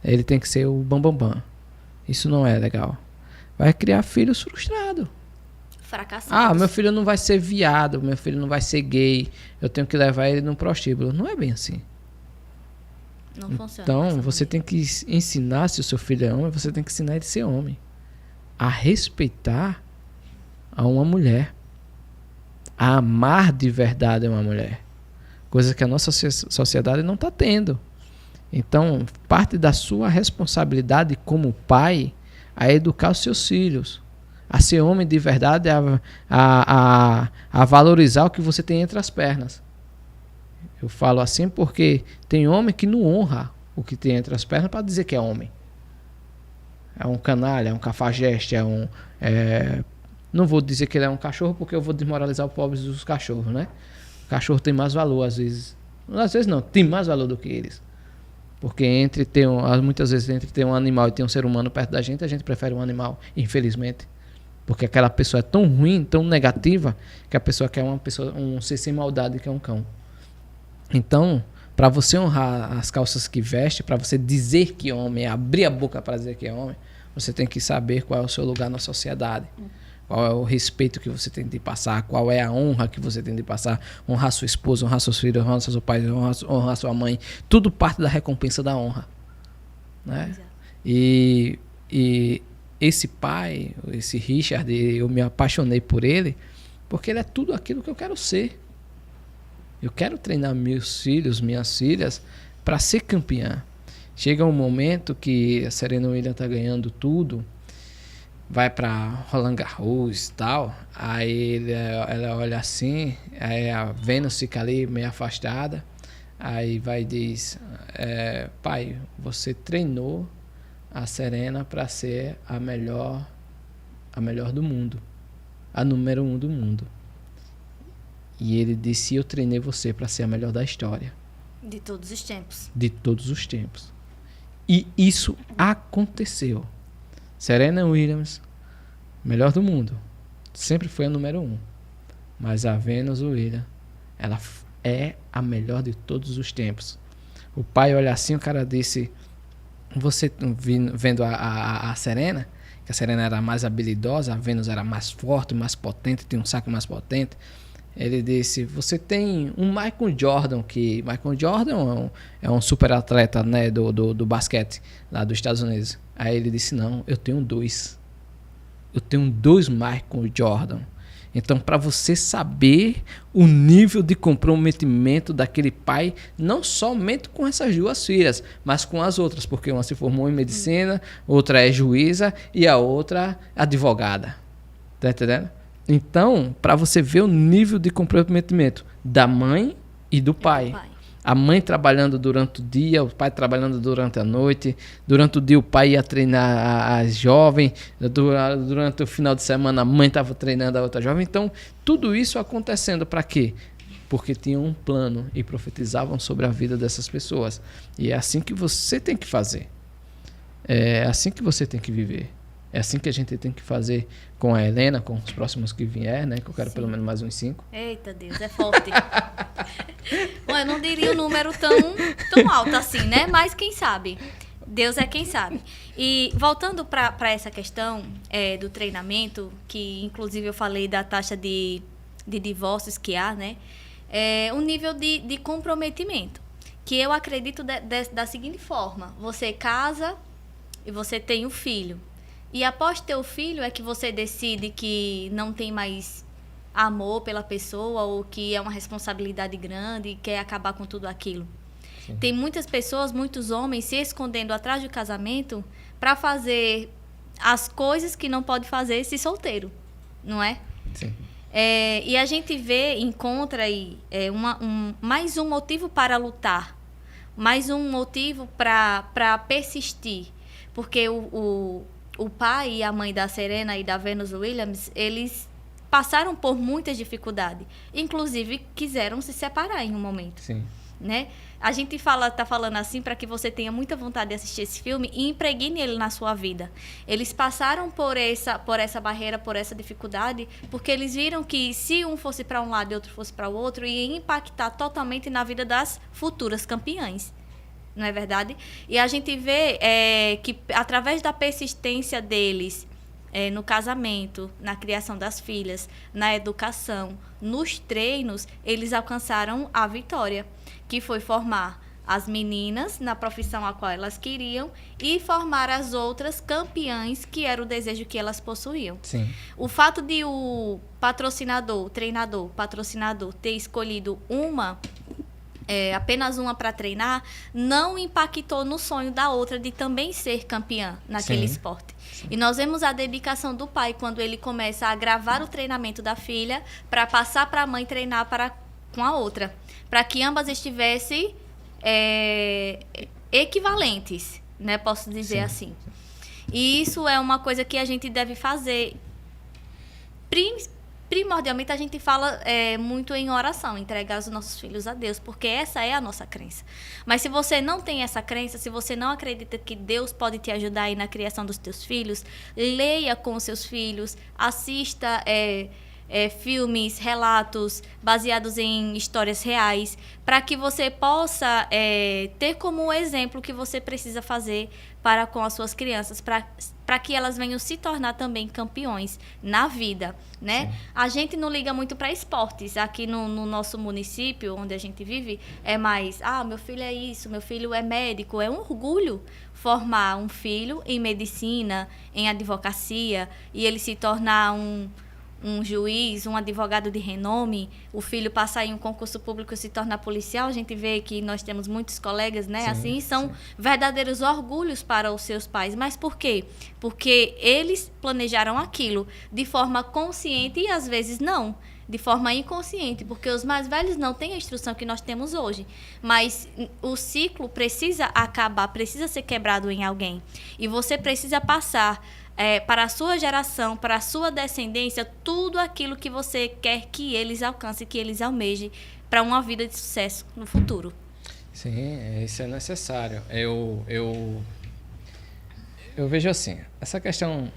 Speaker 1: Ele tem que ser o bambambam. Isso não é legal. Vai criar filhos frustrados.
Speaker 2: Fracassados.
Speaker 1: Meu filho não vai ser viado, meu filho não vai ser gay. Eu tenho que levar ele num prostíbulo. Não é bem assim.
Speaker 2: Não funciona.
Speaker 1: Então, você tem que ensinar, se o seu filho é homem, você tem que ensinar ele a ser homem. A respeitar a uma mulher. A amar de verdade uma mulher. Coisa que a nossa sociedade não está tendo. Então, parte da sua responsabilidade como pai é educar os seus filhos. A ser homem de verdade, a valorizar o que você tem entre as pernas. Eu falo assim porque tem homem que não honra o que tem entre as pernas para dizer que é homem. É um canalha, é um cafajeste, não vou dizer que ele é um cachorro porque eu vou desmoralizar o pobre dos cachorros, né? O cachorro tem mais valor às vezes. Às vezes não, tem mais valor do que eles. Porque muitas vezes entre ter um animal e ter um ser humano perto da gente, a gente prefere um animal, infelizmente. Porque aquela pessoa é tão ruim, tão negativa, que a pessoa quer um ser sem maldade, que é um cão. Então, para você honrar as calças que veste, para você dizer que é homem, abrir a boca para dizer que é homem, você tem que saber qual é o seu lugar na sociedade. Qual é o respeito que você tem de passar, qual é a honra que você tem de passar, honrar sua esposa, honrar seus filhos, honrar seu pai, honrar sua mãe, tudo parte da recompensa da honra, né? E esse pai, esse Richard, eu me apaixonei por ele, porque ele é tudo aquilo que eu quero ser. Eu quero treinar meus filhos, minhas filhas, para ser campeã. Chega um momento que a Serena Williams está ganhando tudo, vai para Roland Garros e tal, aí ela olha assim, aí a Venus fica ali meio afastada, aí vai e diz, pai, você treinou a Serena para ser a melhor do mundo, a número 1 do mundo. E ele disse, eu treinei você para ser a melhor da história.
Speaker 2: De todos os tempos.
Speaker 1: De todos os tempos. E isso aconteceu. Serena Williams, melhor do mundo, sempre foi a número 1. Mas a Venus Williams, ela é a melhor de todos os tempos. O pai olha assim, o cara disse, você vendo a Serena, que a Serena era mais habilidosa, a Venus era mais forte, mais potente, tinha um saque mais potente. Ele disse, você tem um Michael Jordan, que Michael Jordan é um super atleta, né, do basquete lá dos Estados Unidos. Aí ele disse, não, eu tenho 2. eu tenho 2 mais com o Jordan. Então, para você saber o nível de comprometimento daquele pai, não somente com essas 2 filhas, mas com as outras, porque uma se formou em medicina, outra é juíza e a outra advogada. Tá entendendo? Então, para você ver o nível de comprometimento da mãe e do pai. A mãe trabalhando durante o dia, o pai trabalhando durante a noite. Durante o dia o pai ia treinar as jovens. Durante o final de semana a mãe estava treinando a outra jovem. Então, tudo isso acontecendo para quê? Porque tinham um plano e profetizavam sobre a vida dessas pessoas. E é assim que você tem que fazer. É assim que você tem que viver. É assim que a gente tem que fazer com a Helena, com os próximos que vier, né? Que eu quero pelo menos mais uns 5.
Speaker 2: Eita Deus, é forte. Bom, eu não diria um número tão alto assim, né? Mas quem sabe? Deus é quem sabe. E voltando para essa questão do treinamento, que inclusive eu falei da taxa de divórcios que há, né? Um nível de comprometimento. Que eu acredito da seguinte forma. Você casa e você tem um filho. E após ter o filho é que você decide que não tem mais amor pela pessoa ou que é uma responsabilidade grande e quer acabar com tudo aquilo. Sim. Tem muitas pessoas, muitos homens se escondendo atrás do casamento para fazer as coisas que não pode fazer se solteiro, não é?
Speaker 1: Sim.
Speaker 2: E a gente encontra aí mais um motivo para lutar, mais um motivo para persistir, porque o pai e a mãe da Serena e da Venus Williams, eles passaram por muitas dificuldades. Inclusive, quiseram se separar em um momento.
Speaker 1: Sim.
Speaker 2: Né? A gente tá falando assim para que você tenha muita vontade de assistir esse filme e impregne ele na sua vida. Eles passaram por essa barreira, por essa dificuldade, porque eles viram que se um fosse para um lado e outro fosse para o outro, ia impactar totalmente na vida das futuras campeãs. Não é verdade? E a gente vê que, através da persistência deles no casamento, na criação das filhas, na educação, nos treinos, eles alcançaram a vitória, que foi formar as meninas na profissão a qual elas queriam e formar as outras campeãs, que era o desejo que elas possuíam.
Speaker 1: Sim.
Speaker 2: O fato de o patrocinador ter escolhido apenas uma para treinar, não impactou no sonho da outra de também ser campeã naquele esporte. Sim. E nós vemos a dedicação do pai quando ele começa a gravar o treinamento da filha para passar para a mãe treinar com a outra, para que ambas estivessem equivalentes, né? Posso dizer assim. E isso é uma coisa que a gente deve fazer. Primordialmente, a gente fala muito em oração, entregar os nossos filhos a Deus, porque essa é a nossa crença. Mas se você não tem essa crença, se você não acredita que Deus pode te ajudar aí na criação dos teus filhos, leia com os seus filhos, assista filmes, relatos baseados em histórias reais, para que você possa ter como exemplo o que você precisa fazer para com as suas crianças, para que elas venham se tornar também campeões na vida, né? Sim. A gente não liga muito para esportes. Aqui no nosso município, onde a gente vive, é mais, meu filho é isso, meu filho é médico. É um orgulho formar um filho em medicina, em advocacia, e ele se tornar um juiz, um advogado de renome, o filho passar em um concurso público e se tornar policial. A gente vê que nós temos muitos colegas, né? Sim, assim, são verdadeiros orgulhos para os seus pais. Mas por quê? Porque eles planejaram aquilo de forma consciente e às vezes não, de forma inconsciente, porque os mais velhos não têm a instrução que nós temos hoje. Mas o ciclo precisa acabar, precisa ser quebrado em alguém. E você precisa passar para a sua geração, para a sua descendência, tudo aquilo que você quer que eles alcancem, que eles almejem para uma vida de sucesso no futuro.
Speaker 1: Sim, isso é necessário. Eu vejo assim, essa questão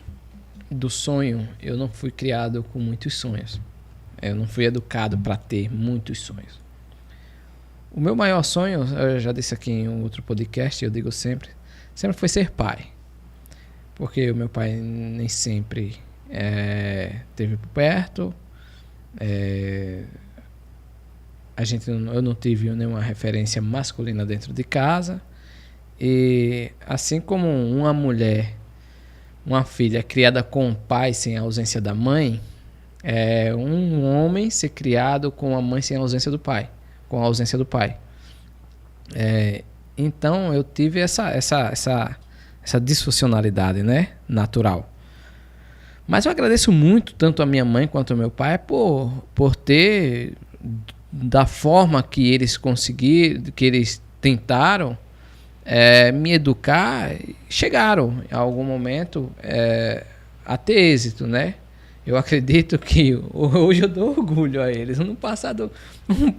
Speaker 1: do sonho, eu não fui criado com muitos sonhos. Eu não fui educado para ter muitos sonhos. O meu maior sonho, eu já disse aqui em um outro podcast, eu digo sempre foi ser pai. Porque o meu pai nem sempre esteve por perto. Eu não tive nenhuma referência masculina dentro de casa. E assim como uma mulher uma filha criada com o pai sem a ausência da mãe é um homem ser criado com a mãe sem a ausência do pai, com a ausência do pai. Então eu tive essa disfuncionalidade, né, natural. Mas eu agradeço muito tanto a minha mãe quanto ao meu pai por ter, da forma que eles conseguiram, que eles tentaram me educar, chegaram em algum momento a ter êxito, né? Eu acredito que hoje eu dou orgulho a eles. No passado,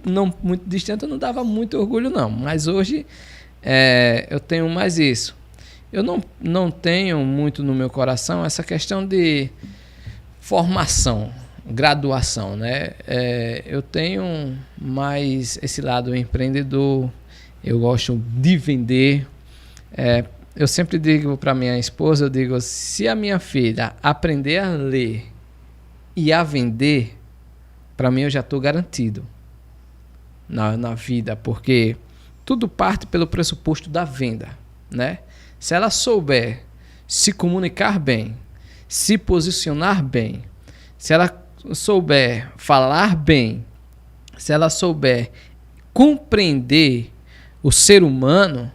Speaker 1: não muito distante, eu não dava muito orgulho, não. Mas hoje eu tenho mais isso. Eu não tenho muito no meu coração essa questão de formação, graduação, né? Eu tenho mais esse lado empreendedor. Eu gosto de vender. Eu sempre digo para minha esposa, eu digo, se a minha filha aprender a ler e a vender, para mim eu já estou garantido na vida, porque tudo parte pelo pressuposto da venda, né? Se ela souber se comunicar bem, se posicionar bem, se ela souber falar bem, se ela souber compreender o ser humano,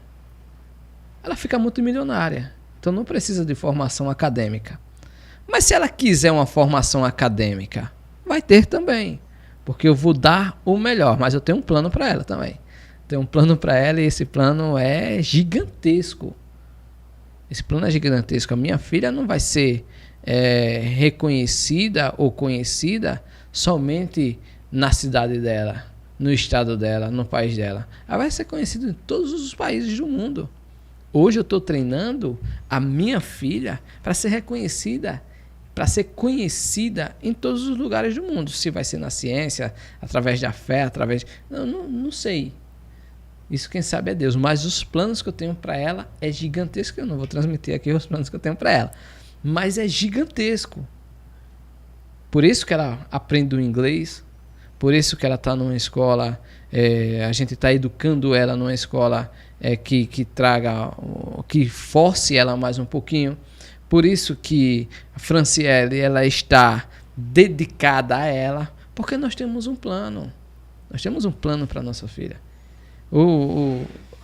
Speaker 1: ela fica multimilionária. Então não precisa de formação acadêmica. Mas se ela quiser uma formação acadêmica, vai ter também. Porque eu vou dar o melhor, mas eu tenho um plano para ela também. Tenho um plano para ela e esse plano é gigantesco. Esse plano é gigantesco. A minha filha não vai ser reconhecida ou conhecida somente na cidade dela, no estado dela, no país dela. Ela vai ser conhecida em todos os países do mundo. Hoje eu estou treinando a minha filha para ser reconhecida, para ser conhecida em todos os lugares do mundo. Se vai ser na ciência, através da fé, através... Não sei. Isso quem sabe é Deus. Mas os planos que eu tenho para ela é gigantesco. Eu não vou transmitir aqui os planos que eu tenho para ela. Mas é gigantesco. Por isso que ela aprende o inglês. Por isso que ela está numa escola... a gente está educando ela numa escola que traga... que force ela mais um pouquinho. Por isso que a Franciele ela está dedicada a ela. Porque nós temos um plano. Nós temos um plano para nossa filha.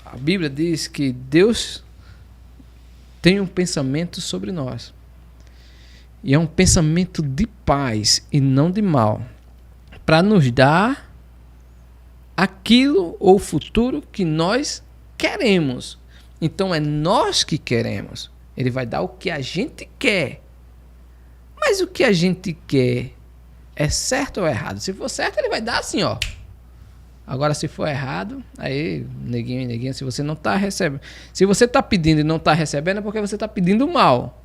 Speaker 1: A Bíblia diz que Deus tem um pensamento sobre nós. E é um pensamento de paz e não de mal. Para nos dar aquilo ou futuro que nós queremos. Então é nós que queremos. Ele vai dar o que a gente quer. Mas o que a gente quer é certo ou errado? Se for certo, ele vai dar assim, ó. Agora, se for errado, aí, neguinho e neguinha, se você não está recebendo... Se você está pedindo e não está recebendo, é porque você está pedindo mal.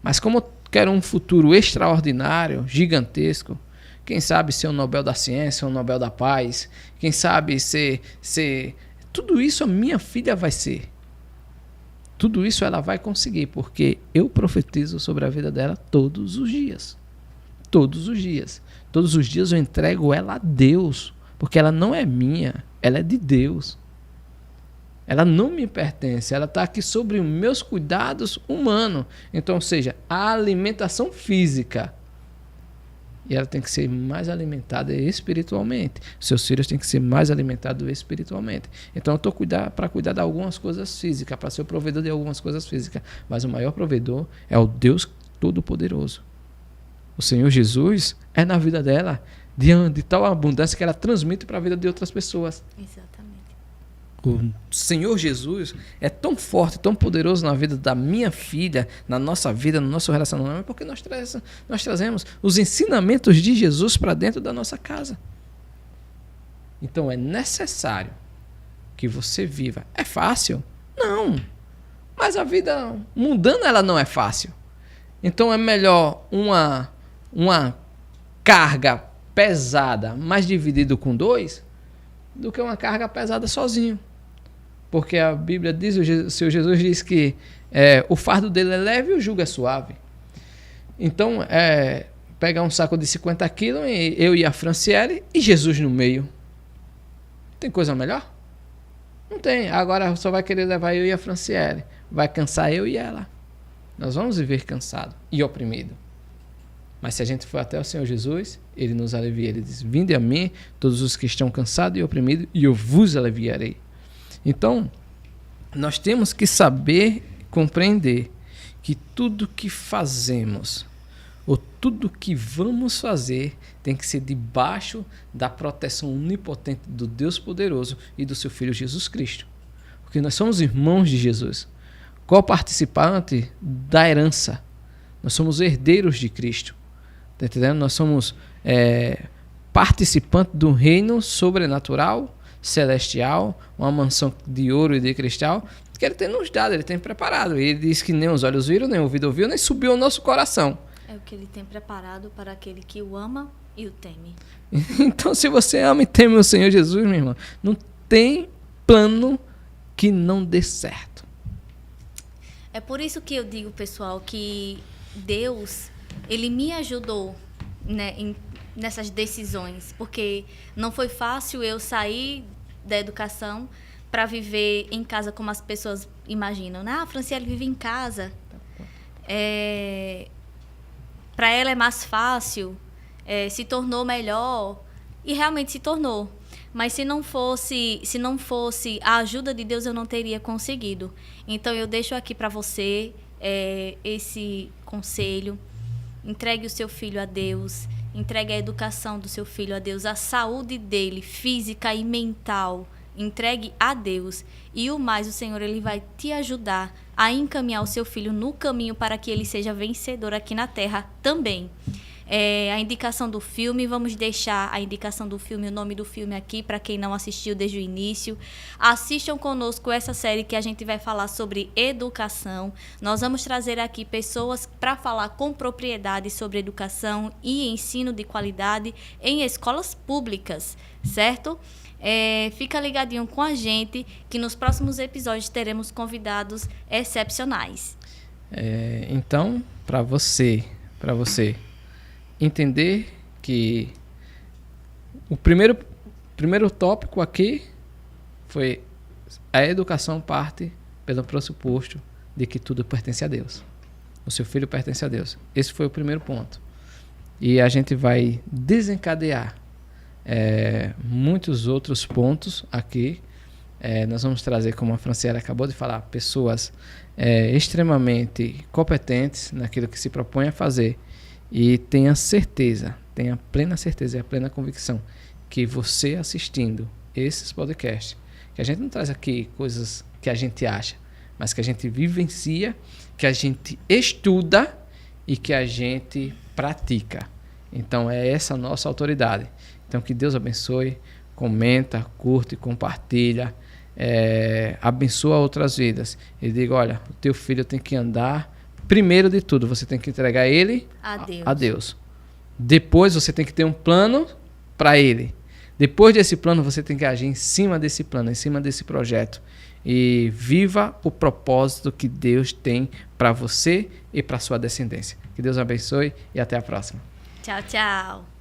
Speaker 1: Mas como eu quero um futuro extraordinário, gigantesco, quem sabe ser um Nobel da Ciência, um Nobel da Paz, quem sabe ser... Tudo isso a minha filha vai ser. Tudo isso ela vai conseguir, porque eu profetizo sobre a vida dela todos os dias. Todos os dias. Todos os dias eu entrego ela a Deus. Porque ela não é minha, ela é de Deus. Ela não me pertence, ela está aqui sobre os meus cuidados humanos. Então, ou seja, a alimentação física. E ela tem que ser mais alimentada espiritualmente. Seus filhos têm que ser mais alimentados espiritualmente. Então, eu estou para cuidar de algumas coisas físicas, para ser o provedor de algumas coisas físicas. Mas o maior provedor é o Deus Todo-Poderoso. O Senhor Jesus é na vida dela de tal abundância que ela transmite para a vida de outras pessoas. Exatamente. O Senhor Jesus é tão forte, tão poderoso na vida da minha filha, na nossa vida, no nosso relacionamento, porque nós trazemos os ensinamentos de Jesus para dentro da nossa casa. Então é necessário que você viva. É fácil? Não. Mas a vida mundana ela não é fácil. Então é melhor uma carga pesada, mas dividido com 2, do que uma carga pesada sozinho. Porque a Bíblia diz, o Senhor Jesus diz que o fardo dele é leve e o jugo é suave. Então, pegar um saco de 50 quilos, eu e a Franciele, e Jesus no meio. Tem coisa melhor? Não tem. Agora só vai querer levar eu e a Franciele. Vai cansar eu e ela. nós vamos viver cansado e oprimido. Mas se a gente for até o Senhor Jesus, Ele nos alivia. Ele diz, vinde a mim, todos os que estão cansados e oprimidos, e eu vos aliviarei. Então, nós temos que saber compreender que tudo que fazemos, ou tudo que vamos fazer, tem que ser debaixo da proteção onipotente do Deus poderoso e do seu Filho Jesus Cristo. Porque nós somos irmãos de Jesus, co-participante da herança. Nós somos herdeiros de Cristo. Tá entendendo? Nós somos participantes do reino sobrenatural, celestial, uma mansão de ouro e de cristal, que Ele tem nos dado, Ele tem preparado. E Ele diz que nem os olhos viram, nem o ouvido ouviu, nem subiu ao nosso coração.
Speaker 2: É o que Ele tem preparado para aquele que o ama e o teme.
Speaker 1: Então, se você ama e teme o Senhor Jesus, meu irmão, não tem plano que não dê certo.
Speaker 2: É por isso que eu digo, pessoal, que Deus, Ele me ajudou, né, nessas decisões, porque não foi fácil eu sair da educação para viver em casa como as pessoas imaginam. Ah, a Franciele vive em casa. Para ela é mais fácil, se tornou melhor, e realmente se tornou. Mas se não fosse a ajuda de Deus, eu não teria conseguido. Então eu deixo aqui para você esse conselho. Entregue o seu filho a Deus, entregue a educação do seu filho a Deus, a saúde dele, física e mental, entregue a Deus. E o mais, o Senhor, Ele vai te ajudar a encaminhar o seu filho no caminho para que ele seja vencedor aqui na terra também. A indicação do filme, vamos deixar a indicação do filme, o nome do filme aqui, para quem não assistiu desde o início. Assistam conosco essa série que a gente vai falar sobre educação. Nós vamos trazer aqui pessoas para falar com propriedade sobre educação e ensino de qualidade em escolas públicas, certo? Fica ligadinho com a gente, que nos próximos episódios teremos convidados excepcionais.
Speaker 1: Então, para você entender que o primeiro tópico aqui foi a educação parte pelo pressuposto de que tudo pertence a Deus. O seu filho pertence a Deus. Esse foi o primeiro ponto. E a gente vai desencadear muitos outros pontos aqui. Nós vamos trazer, como a Franciele acabou de falar, pessoas extremamente competentes naquilo que se propõe a fazer. E tenha plena certeza e a plena convicção que você assistindo esses podcasts, que a gente não traz aqui coisas que a gente acha, mas que a gente vivencia, que a gente estuda e que a gente pratica. Então é essa a nossa autoridade. Então que Deus abençoe, comenta, curte, compartilha, abençoa outras vidas. E diga, olha, o teu filho tem que andar. Primeiro de tudo, você tem que entregar ele a Deus. Depois você tem que ter um plano para ele. Depois desse plano, você tem que agir em cima desse plano, em cima desse projeto. E viva o propósito que Deus tem para você e para sua descendência. Que Deus abençoe e até a próxima.
Speaker 2: Tchau, tchau.